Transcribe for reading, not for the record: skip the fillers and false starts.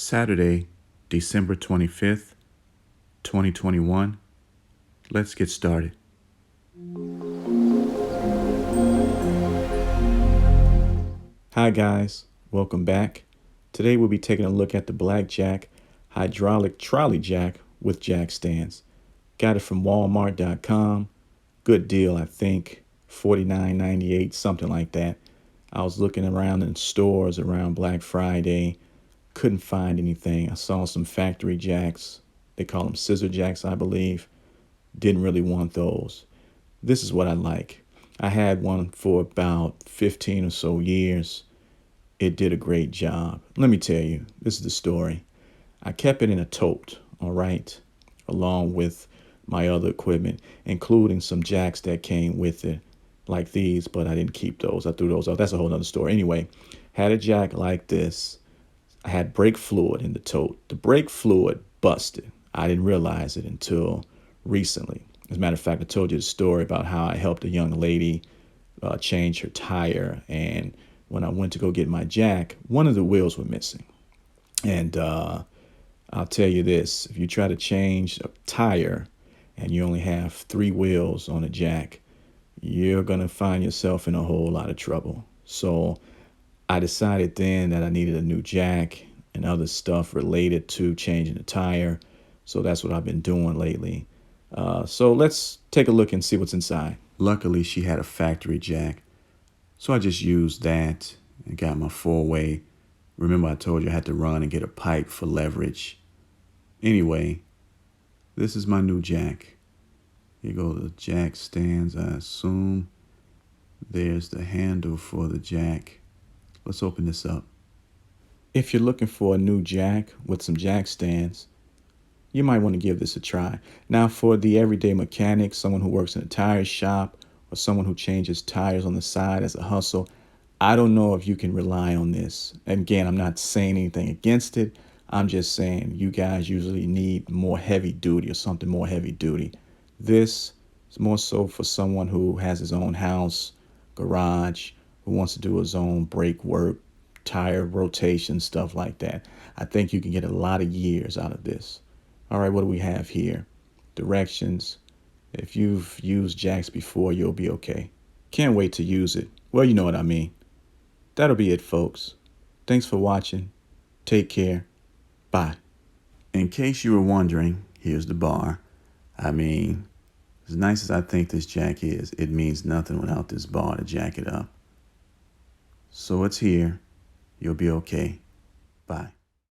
Saturday, December 25th, 2021. Let's get started. Hi guys, welcome back. Today we'll be taking a look at the blackjack hydraulic trolley jack with jack stands. Got it from walmart.com. Good deal, I think. $49.98, something like that. I was looking around in stores around Black Friday. Couldn't find anything. I saw some factory jacks. They call them scissor jacks, I believe. Didn't really want those. This is what I like. I had one for about 15 or so years. It did a great job. Let me tell you, this is the story. I kept it in a tote, all right, along with my other equipment, including some jacks that came with it, like these, but I didn't keep those. I threw those out. That's a whole nother story. Anyway, had a jack like this. I had brake fluid in the tote. The brake fluid busted. I didn't realize it until recently. As a matter of fact, I told you the story about how I helped a young lady change her tire. And when I went to go get my jack, one of the wheels were missing. And I'll tell you this, if you try to change a tire and you only have 3 wheels on a jack, you're going to find yourself in a whole lot of trouble. So I decided then that I needed a new jack and other stuff related to changing the tire. So that's what I've been doing lately. So let's take a look and see what's inside. Luckily, she had a factory jack. So I just used that and got my 4-way. Remember I told you I had to run and get a pipe for leverage. Anyway, this is my new jack. Here go the jack stands, I assume. There's the handle for the jack. Let's open this up. If you're looking for a new jack with some jack stands, you might want to give this a try. Now, for the everyday mechanic, someone who works in a tire shop or someone who changes tires on the side as a hustle, I don't know if you can rely on this. And again, I'm not saying anything against it. I'm just saying you guys usually need more heavy duty or something more heavy duty. This is more so for someone who has his own house, garage, who wants to do his own brake work, tire rotation, stuff like that. I think you can get a lot of years out of this. All right, what do we have here? Directions. If you've used jacks before, you'll be okay. Can't wait to use it. Well, you know what I mean. That'll be it, folks. Thanks for watching. Take care. Bye. In case you were wondering, here's the bar. I mean, as nice as I think this jack is, it means nothing without this bar to jack it up. So it's here. You'll be okay. Bye.